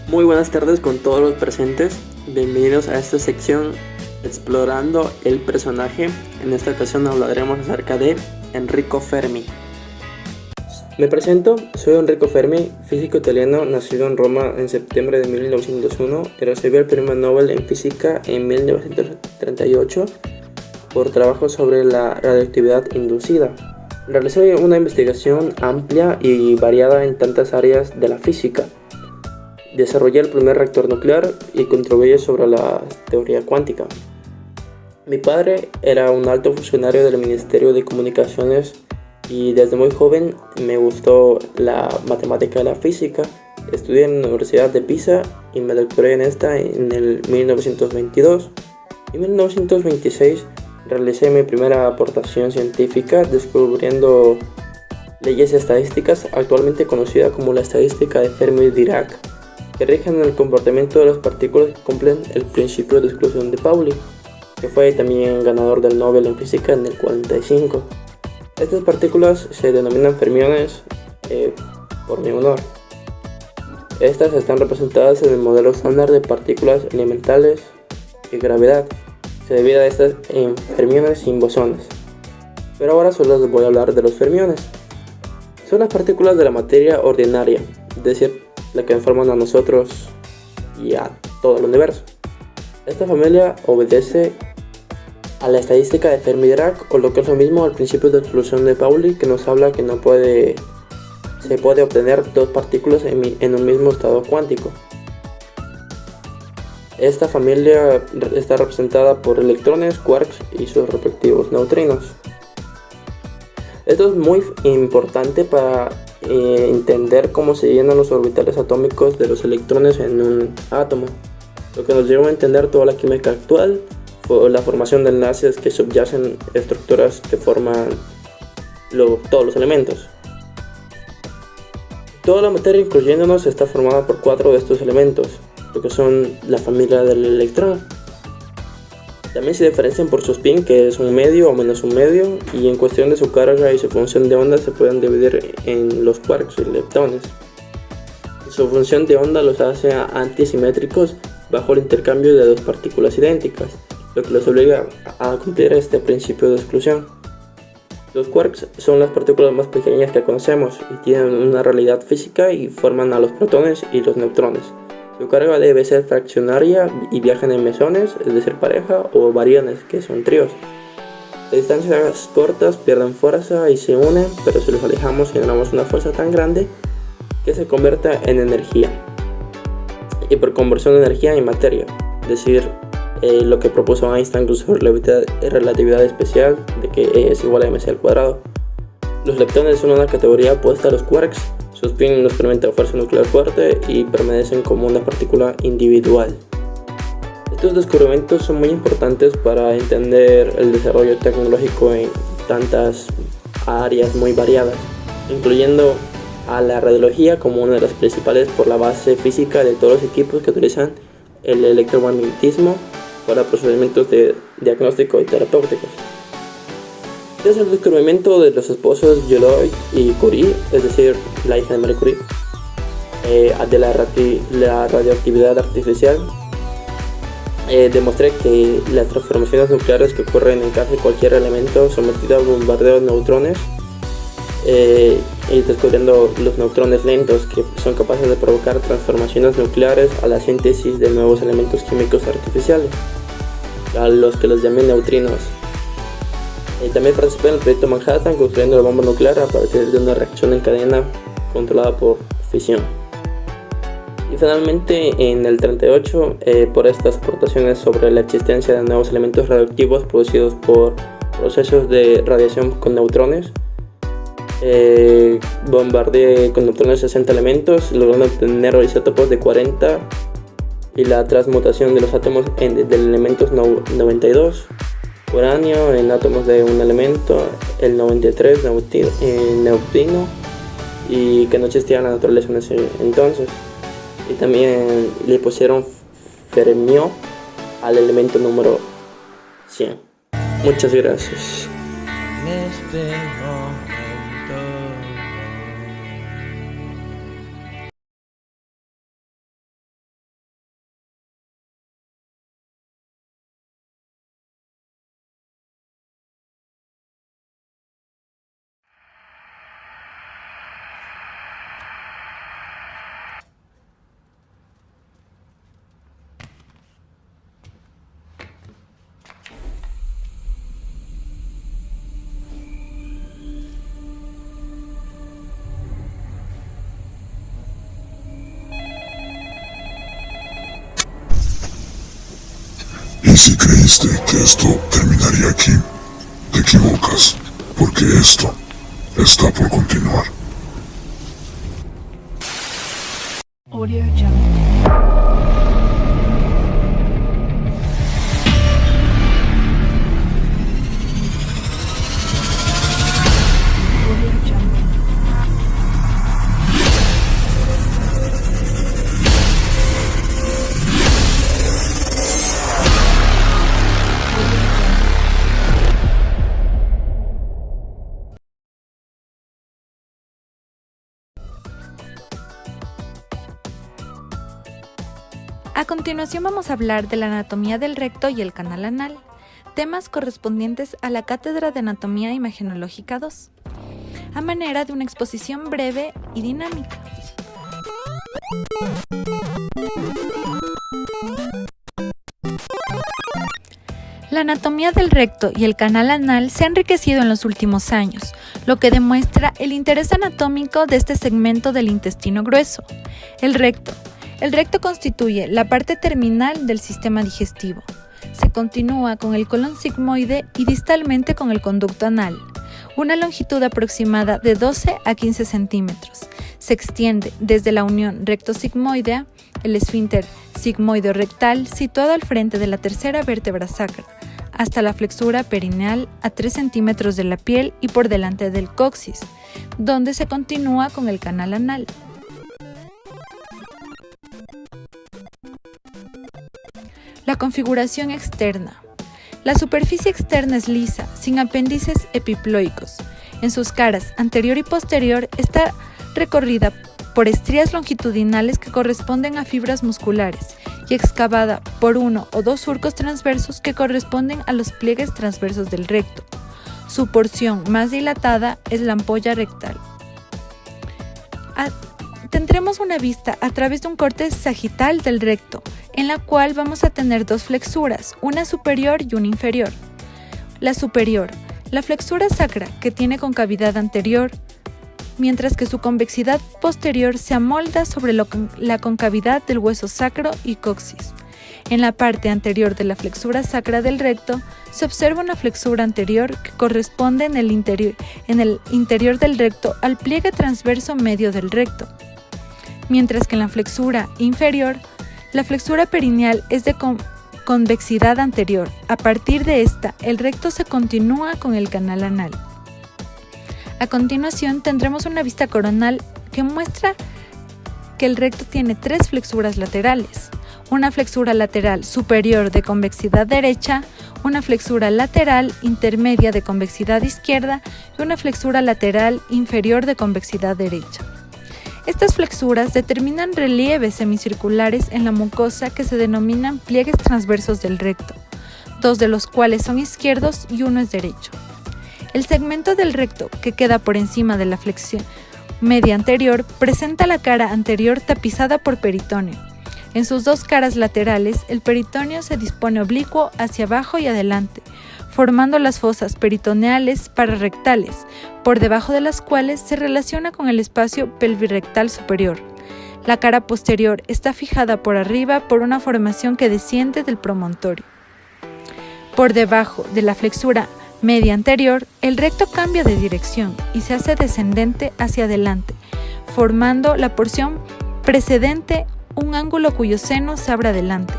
Muy buenas tardes con todos los presentes. Bienvenidos a esta sección explorando el personaje. En esta ocasión hablaremos acerca de Enrico Fermi. Me presento, soy Enrico Fermi, físico italiano nacido en Roma en septiembre de 1901 y recibió el premio Nobel en física en 1938 por trabajo sobre la radioactividad inducida. Realizó una investigación amplia y variada en tantas áreas de la física. Desarrolló el primer reactor nuclear y contribuyó sobre la teoría cuántica. Mi padre era un alto funcionario del Ministerio de Comunicaciones y desde muy joven me gustó la matemática y la física. Estudié en la Universidad de Pisa y me doctoré en esta en el 1922. En 1926 realicé mi primera aportación científica descubriendo leyes estadísticas, actualmente conocida como la estadística de Fermi-Dirac, que rigen el comportamiento de las partículas que cumplen el principio de exclusión de Pauli, que fue también ganador del Nobel en física en el 45. Estas partículas se denominan fermiones por mi honor. Estas están representadas en el modelo estándar de partículas elementales y gravedad. Se divide a estas en fermiones y bosones. Pero ahora solo les voy a hablar de los fermiones. Son las partículas de la materia ordinaria, es decir, la que forman a nosotros y a todo el universo. Esta familia obedece a la estadística de Fermi-Dirac, o lo que es lo mismo al principio de exclusión de Pauli, que nos habla que se puede obtener dos partículas en un mismo estado cuántico. Esta familia está representada por electrones, quarks y sus respectivos neutrinos. Esto es muy importante para entender cómo se llenan los orbitales atómicos de los electrones en un átomo, lo que nos lleva a entender toda la química actual o la formación de enlaces que subyacen estructuras que forman todos los elementos. Toda la materia, incluyéndonos, está formada por 4 de estos elementos, lo que son la familia del electrón. También se diferencian por su spin, que es un medio o menos un medio, y en cuestión de su carga y su función de onda se pueden dividir en los quarks y leptones. Su función de onda los hace antisimétricos bajo el intercambio de dos partículas idénticas, lo que los obliga a cumplir este principio de exclusión. Los quarks son las partículas más pequeñas que conocemos y tienen una realidad física y forman a los protones y los neutrones. Su carga debe ser fraccionaria y viajan en mesones, es decir, pareja, o bariones, que son tríos. A distancias cortas pierden fuerza y se unen, pero si los alejamos generamos una fuerza tan grande que se convierte en energía. Y por conversión de energía en materia, es decir, lo que propuso Einstein con su relatividad especial, de que E es igual a mc al cuadrado. Los leptones son una categoría opuesta a los quarks. Su spin nos permite fuerza nuclear fuerte y permanecen como una partícula individual. Estos descubrimientos son muy importantes para entender el desarrollo tecnológico en tantas áreas muy variadas, incluyendo a la radiología como una de las principales por la base física de todos los equipos que utilizan el electromagnetismo para procedimientos de diagnóstico y terapéuticos. Desde el descubrimiento de los esposos Joliot y Curie, es decir, la hija de Marie Curie, de la radioactividad artificial, demostré que las transformaciones nucleares que ocurren en casi cualquier elemento sometido a bombardeo de neutrones, y descubriendo los neutrones lentos que son capaces de provocar transformaciones nucleares a la síntesis de nuevos elementos químicos artificiales, a los que los llamé neutrinos. También participé en el proyecto Manhattan construyendo la bomba nuclear a partir de una reacción en cadena controlada por fisión. Y finalmente en el 38, por estas aportaciones sobre la existencia de nuevos elementos radioactivos producidos por procesos de radiación con neutrones, bombardeé con neutrones 60 elementos, logrando obtener isótopos de 40 y la transmutación de los átomos del elemento 92, uranio en átomos de un elemento, el 93 neutrino, y que no existía en la naturaleza en ese entonces. Y también le pusieron fermio al elemento número 100. Muchas gracias. si creíste que esto terminaría aquí, te equivocas, porque esto está por continuar. Audio Jungle. A continuación vamos a hablar de la anatomía del recto y el canal anal, temas correspondientes a la Cátedra de Anatomía Imagenológica 2, a manera de una exposición breve y dinámica. La anatomía del recto y el canal anal se ha enriquecido en los últimos años, lo que demuestra el interés anatómico de este segmento del intestino grueso, el recto. El recto constituye la parte terminal del sistema digestivo. Se continúa con el colon sigmoide y distalmente con el conducto anal, una longitud aproximada de 12 a 15 centímetros. Se extiende desde la unión recto-sigmoidea, el esfínter sigmoideo-rectal situado al frente de la tercera vértebra sacra, hasta la flexura perineal a 3 centímetros de la piel y por delante del coxis, donde se continúa con el canal anal. La configuración externa. La superficie externa es lisa, sin apéndices epiploicos. En sus caras anterior y posterior está recorrida por estrías longitudinales que corresponden a fibras musculares y excavada por uno o dos surcos transversos que corresponden a los pliegues transversos del recto. Su porción más dilatada es la ampolla rectal. Tendremos una vista a través de un corte sagital del recto, en la cual vamos a tener dos flexuras, una superior y una inferior. La superior, la flexura sacra, que tiene concavidad anterior, mientras que su convexidad posterior se amolda sobre la concavidad del hueso sacro y coxis. En la parte anterior de la flexura sacra del recto se observa una flexura anterior que corresponde en el interior del recto al pliegue transverso medio del recto, mientras que en la flexura inferior, la flexura perineal es de convexidad anterior. A partir de esta, el recto se continúa con el canal anal. A continuación tendremos una vista coronal que muestra que el recto tiene tres flexuras laterales, una flexura lateral superior de convexidad derecha, una flexura lateral intermedia de convexidad izquierda y una flexura lateral inferior de convexidad derecha. Estas flexuras determinan relieves semicirculares en la mucosa que se denominan pliegues transversos del recto, dos de los cuales son izquierdos y uno es derecho. El segmento del recto, que queda por encima de la flexión media anterior, presenta la cara anterior tapizada por peritoneo. En sus dos caras laterales, el peritoneo se dispone oblicuo hacia abajo y adelante, formando las fosas peritoneales pararrectales, por debajo de las cuales se relaciona con el espacio pelvirrectal superior. La cara posterior está fijada por arriba por una formación que desciende del promontorio. Por debajo de la flexura media anterior, el recto cambia de dirección y se hace descendente hacia adelante, formando la porción precedente un ángulo cuyo seno se abre adelante,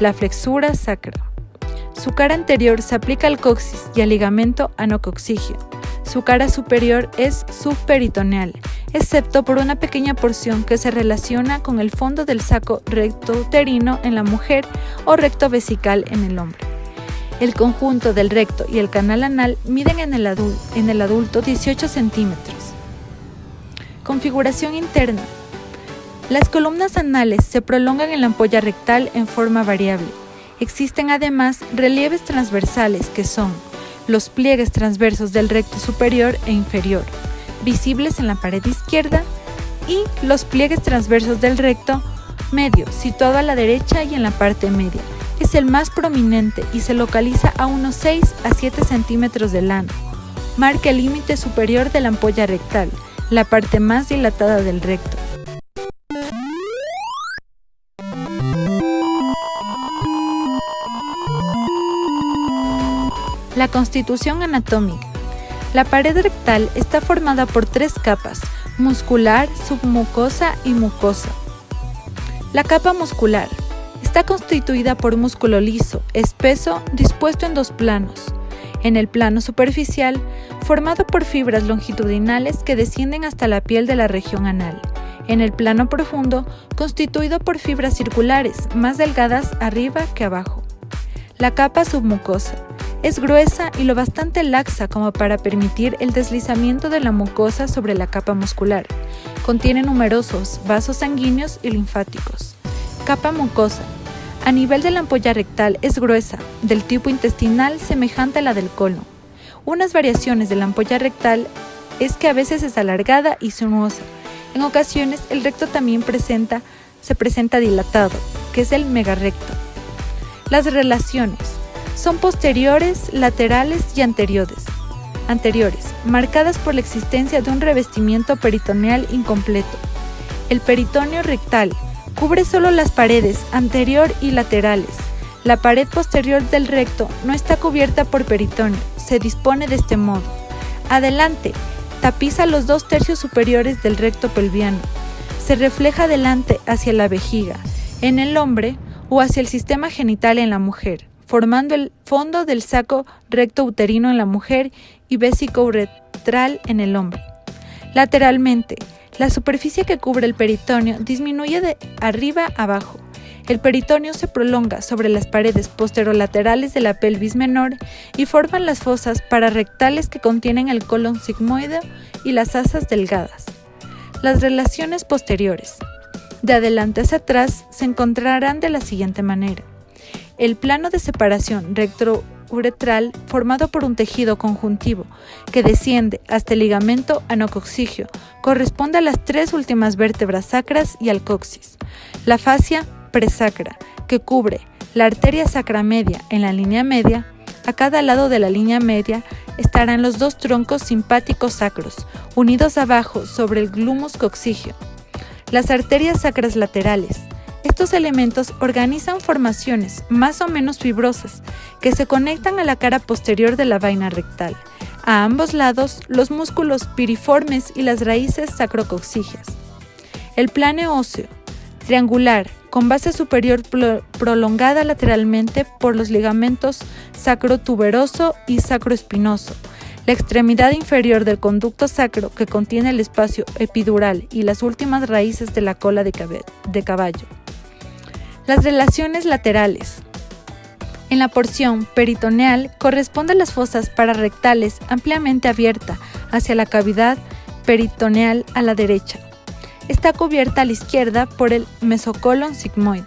la flexura sacra. Su cara anterior se aplica al coxis y al ligamento anocoxígeo. Su cara superior es subperitoneal, excepto por una pequeña porción que se relaciona con el fondo del saco recto-uterino en la mujer o recto vesical en el hombre. El conjunto del recto y el canal anal miden en el adulto 18 centímetros. Configuración interna. Las columnas anales se prolongan en la ampolla rectal en forma variable. Existen además relieves transversales que son los pliegues transversos del recto superior e inferior, visibles en la pared izquierda, y los pliegues transversos del recto medio, situado a la derecha y en la parte media. Es el más prominente y se localiza a unos 6 a 7 centímetros del ano. Marca el límite superior de la ampolla rectal, la parte más dilatada del recto. La constitución anatómica. La pared rectal está formada por 3 capas: muscular, submucosa y mucosa. La capa muscular está constituida por músculo liso, espeso, dispuesto en 2 planos. En el plano superficial, formado por fibras longitudinales que descienden hasta la piel de la región anal. En el plano profundo, constituido por fibras circulares, más delgadas arriba que abajo. La capa submucosa es gruesa y lo bastante laxa como para permitir el deslizamiento de la mucosa sobre la capa muscular. Contiene numerosos vasos sanguíneos y linfáticos. Capa mucosa. A nivel de la ampolla rectal es gruesa, del tipo intestinal semejante a la del colon. Unas variaciones de la ampolla rectal es que a veces es alargada y sinuosa. En ocasiones el recto también se presenta dilatado, que es el megarrecto. Las relaciones son posteriores, laterales y anteriores, marcadas por la existencia de un revestimiento peritoneal incompleto. El peritoneo rectal cubre solo las paredes anterior y laterales. La pared posterior del recto no está cubierta por peritoneo, se dispone de este modo. Adelante, tapiza los 2/3 superiores del recto pelviano. Se refleja adelante hacia la vejiga, en el hombre, o hacia el sistema genital en la mujer, formando el fondo del saco recto uterino en la mujer y vesicouretral en el hombre. Lateralmente, la superficie que cubre el peritoneo disminuye de arriba a abajo. El peritoneo se prolonga sobre las paredes posterolaterales de la pelvis menor y forman las fosas pararectales que contienen el colon sigmoideo y las asas delgadas. Las relaciones posteriores. De adelante hacia atrás se encontrarán de la siguiente manera. El plano de separación rectouretral formado por un tejido conjuntivo que desciende hasta el ligamento anococcigio corresponde a las 3 últimas vértebras sacras y al coxis. La fascia presacra, que cubre la arteria sacra media en la línea media. A cada lado de la línea media estarán los 2 troncos simpáticos sacros, unidos abajo sobre el glumus coccigio. Las arterias sacras laterales. Estos elementos organizan formaciones más o menos fibrosas que se conectan a la cara posterior de la vaina rectal. A ambos lados, los músculos piriformes y las raíces sacrococcígeas. El plano óseo, triangular, con base superior prolongada lateralmente por los ligamentos sacrotuberoso y sacroespinoso. La extremidad inferior del conducto sacro que contiene el espacio epidural y las últimas raíces de la cola de caballo. Las relaciones laterales. En la porción peritoneal corresponde a las fosas pararectales ampliamente abierta hacia la cavidad peritoneal a la derecha. Está cubierta a la izquierda por el mesocolon sigmoide.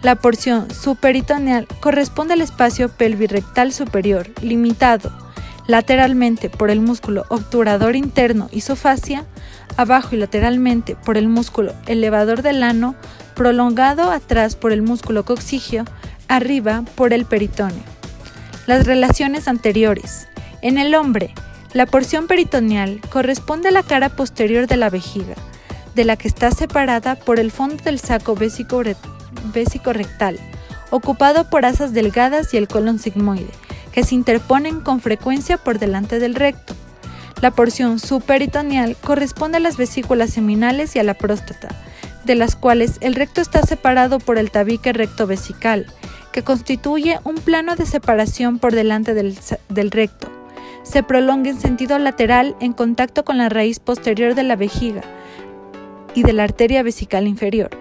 La porción subperitoneal corresponde al espacio pelvirrectal superior, limitado lateralmente por el músculo obturador interno isofascia, abajo y lateralmente por el músculo elevador del ano, prolongado atrás por el músculo coccigio, arriba por el peritoneo. Las relaciones anteriores. En el hombre, la porción peritoneal corresponde a la cara posterior de la vejiga, de la que está separada por el fondo del saco vesicorrectal, ocupado por asas delgadas y el colon sigmoide, que se interponen con frecuencia por delante del recto. La porción subperitoneal corresponde a las vesículas seminales y a la próstata, de las cuales el recto está separado por el tabique recto-vesical, que constituye un plano de separación por delante del recto. Se prolonga en sentido lateral en contacto con la raíz posterior de la vejiga y de la arteria vesical inferior.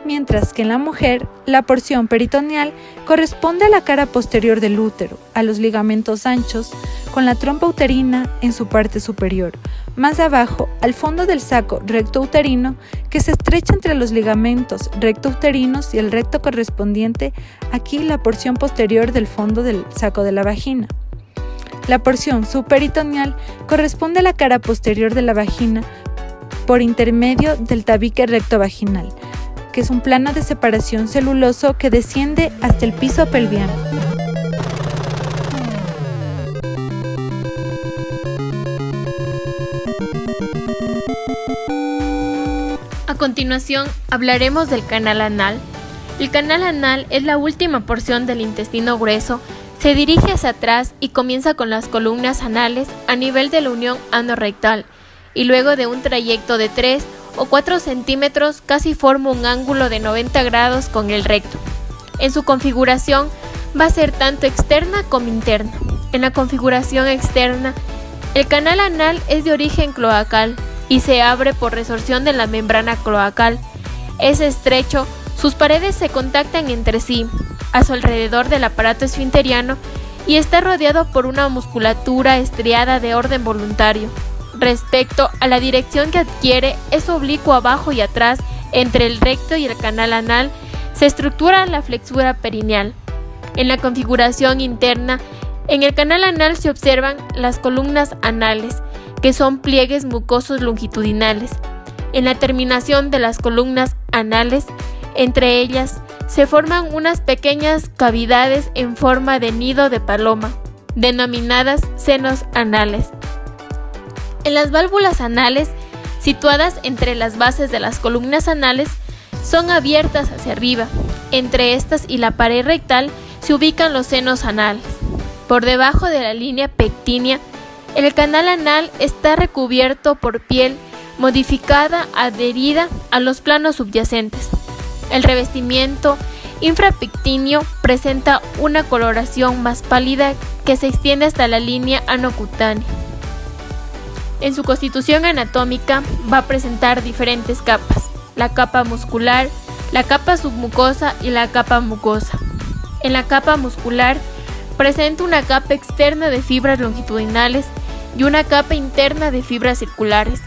Mientras que en la mujer, la porción peritoneal corresponde a la cara posterior del útero, a los ligamentos anchos, con la trompa uterina en su parte superior, más abajo al fondo del saco rectouterino que se estrecha entre los ligamentos rectouterinos y el recto correspondiente, aquí la porción posterior del fondo del saco de la vagina. La porción subperitoneal corresponde a la cara posterior de la vagina por intermedio del tabique rectovaginal, que es un plano de separación celuloso que desciende hasta el piso pelviano. A continuación, hablaremos del canal anal. El canal anal es la última porción del intestino grueso Se dirige hacia atrás y comienza con las columnas anales a nivel de la unión ano-rectal y luego de un trayecto de 3 o 4 centímetros casi forma un ángulo de 90 grados con el recto. En su configuración va a ser tanto externa como interna. En la configuración externa, el canal anal es de origen cloacal y se abre por resorción de la membrana cloacal. Es estrecho, sus paredes se contactan entre sí, a su alrededor del aparato esfinteriano y está rodeado por una musculatura estriada de orden voluntario. Respecto a la dirección que adquiere, es oblicuo abajo y atrás entre el recto y el canal anal, se estructura la flexura perineal. En la configuración interna, en el canal anal se observan las columnas anales, que son pliegues mucosos longitudinales. En la terminación de las columnas anales, entre ellas, se forman unas pequeñas cavidades en forma de nido de paloma, denominadas senos anales. En las válvulas anales, situadas entre las bases de las columnas anales, son abiertas hacia arriba. Entre estas y la pared rectal se ubican los senos anales. Por debajo de la línea pectínea, el canal anal está recubierto por piel modificada adherida a los planos subyacentes. El revestimiento infrapectíneo presenta una coloración más pálida que se extiende hasta la línea anocutánea. En su constitución anatómica va a presentar diferentes capas: la capa muscular, la capa submucosa y la capa mucosa. En la capa muscular presenta una capa externa de fibras longitudinales y una capa interna de fibras circulares.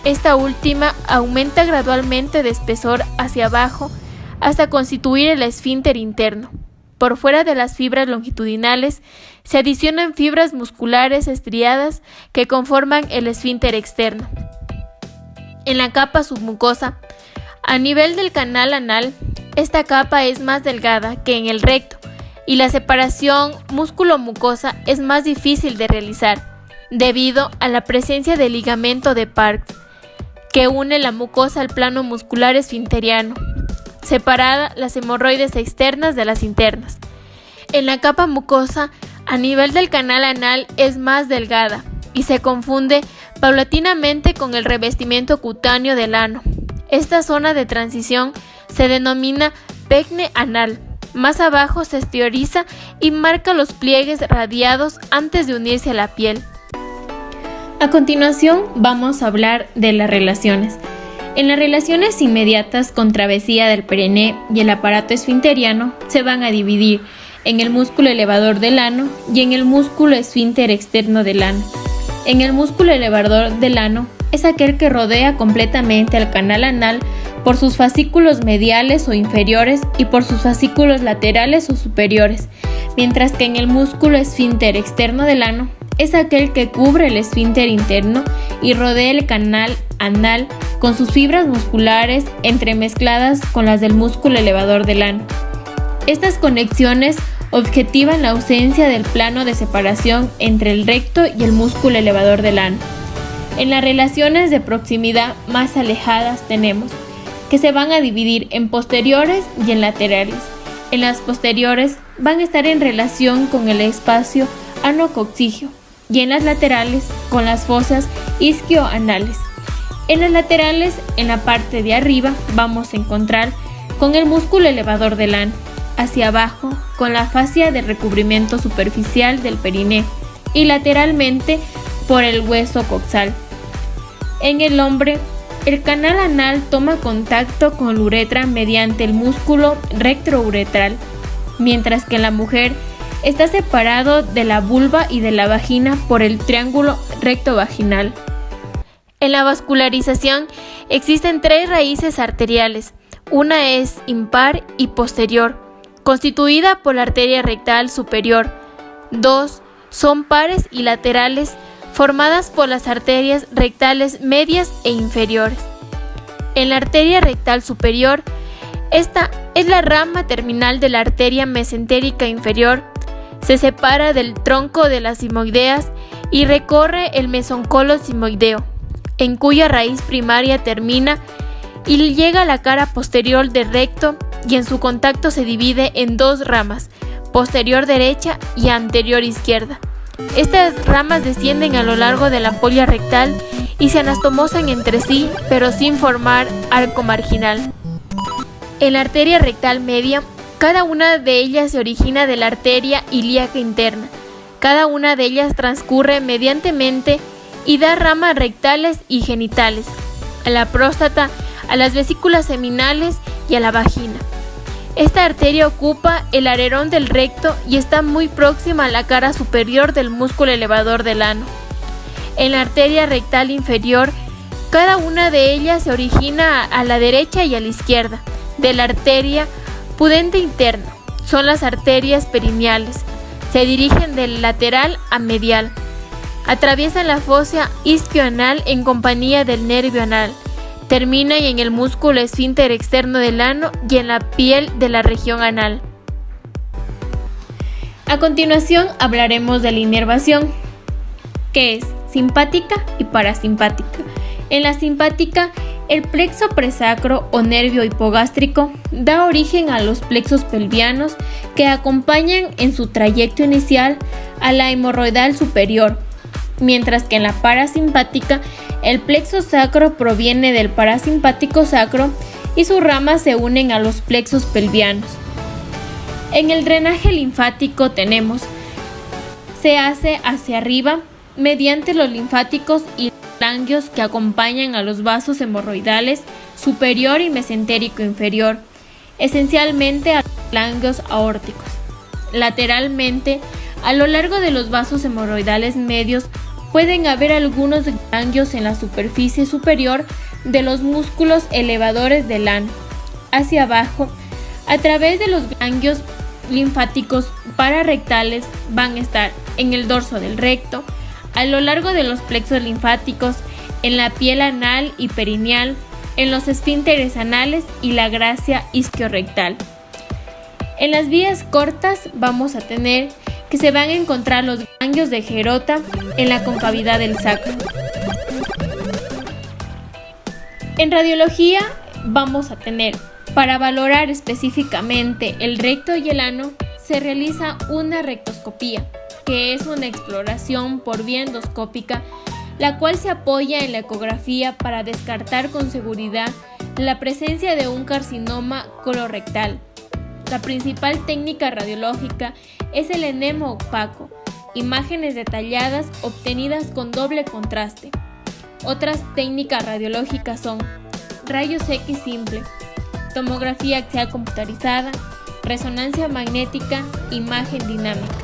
Esta última aumenta gradualmente de espesor hacia abajo hasta constituir el esfínter interno. Por fuera de las fibras longitudinales se adicionan fibras musculares estriadas que conforman el esfínter externo. En la capa submucosa, a nivel del canal anal, esta capa es más delgada que en el recto y la separación músculo-mucosa es más difícil de realizar debido a la presencia del ligamento de Parks que une la mucosa al plano muscular esfinteriano, separada las hemorroides externas de las internas. En la capa mucosa, a nivel del canal anal es más delgada y se confunde paulatinamente con el revestimiento cutáneo del ano. Esta zona de transición se denomina pecne anal. Más abajo se exterioriza y marca los pliegues radiados antes de unirse a la piel. A continuación vamos a hablar de las relaciones. En las relaciones inmediatas con travesía del periné y el aparato esfinteriano se van a dividir en el músculo elevador del ano y en el músculo esfínter externo del ano. En el músculo elevador del ano es aquel que rodea completamente al canal anal por sus fascículos mediales o inferiores y por sus fascículos laterales o superiores, mientras que en el músculo esfínter externo del ano es aquel que cubre el esfínter interno y rodea el canal anal con sus fibras musculares entremezcladas con las del músculo elevador del ano. Estas conexiones objetivan la ausencia del plano de separación entre el recto y el músculo elevador del ano. En las relaciones de proximidad más alejadas tenemos que se van a dividir en posteriores y en laterales. En las posteriores van a estar en relación con el espacio anococcigio y en las laterales con las fosas isquioanales. En las laterales, en la parte de arriba, vamos a encontrar con el músculo elevador del ano, hacia abajo con la fascia de recubrimiento superficial del periné y lateralmente por el hueso coxal. En el hombre, el canal anal toma contacto con la uretra mediante el músculo rectouretral, mientras que en la mujer está separado de la vulva y de la vagina por el triángulo rectovaginal. En la vascularización existen 3 raíces arteriales. Una es impar y posterior, constituida por la arteria rectal superior. 2 son pares y laterales, formadas por las arterias rectales medias e inferiores. En la arteria rectal superior, esta es la rama terminal de la arteria mesentérica inferior. Se separa del tronco de las simoideas y recorre el mesoncolo simoideo, en cuya raíz primaria termina y llega a la cara posterior del recto y en su contacto se divide en 2 ramas, posterior derecha y anterior izquierda. Estas ramas descienden a lo largo de la ampolla rectal y se anastomosan entre sí, pero sin formar arco marginal. En la arteria rectal media, cada una de ellas se origina de la arteria ilíaca interna. Cada una de ellas transcurre mediantemente y da ramas rectales y genitales, a la próstata, a las vesículas seminales y a la vagina. Esta arteria ocupa el alerón del recto y está muy próxima a la cara superior del músculo elevador del ano. En la arteria rectal inferior, cada una de ellas se origina a la derecha y a la izquierda de la arteria pudente interna. Son las arterias perineales. Se dirigen del lateral a medial. Atraviesan la fosa isquioanal en compañía del nervio anal. Terminan en el músculo esfínter externo del ano y en la piel de la región anal. A continuación hablaremos de la inervación, que es simpática y parasimpática. En la simpática, el plexo presacro o nervio hipogástrico da origen a los plexos pelvianos que acompañan en su trayecto inicial a la hemorroidal superior, mientras que en la parasimpática el plexo sacro proviene del parasimpático sacro y sus ramas se unen a los plexos pelvianos. En el drenaje linfático se hace hacia arriba mediante los linfáticos y ganglios que acompañan a los vasos hemorroidales superior y mesentérico inferior, esencialmente a los ganglios aórticos. Lateralmente, a lo largo de los vasos hemorroidales medios pueden haber algunos ganglios en la superficie superior de los músculos elevadores del ano. Hacia abajo, a través de los ganglios linfáticos pararrectales van a estar en el dorso del recto, a lo largo de los plexos linfáticos, en la piel anal y perineal, en los esfínteres anales y la gracia isquiorrectal. En las vías cortas vamos a tener que se van a encontrar los ganglios de Gerota en la concavidad del sacro. En radiología vamos a tener, para valorar específicamente el recto y el ano, se realiza una rectoscopía, que es una exploración por vía endoscópica, la cual se apoya en la ecografía para descartar con seguridad la presencia de un carcinoma colorectal. La principal técnica radiológica es el enema opaco, imágenes detalladas obtenidas con doble contraste. Otras técnicas radiológicas son rayos X simple, tomografía axial computarizada, resonancia magnética, imagen dinámica.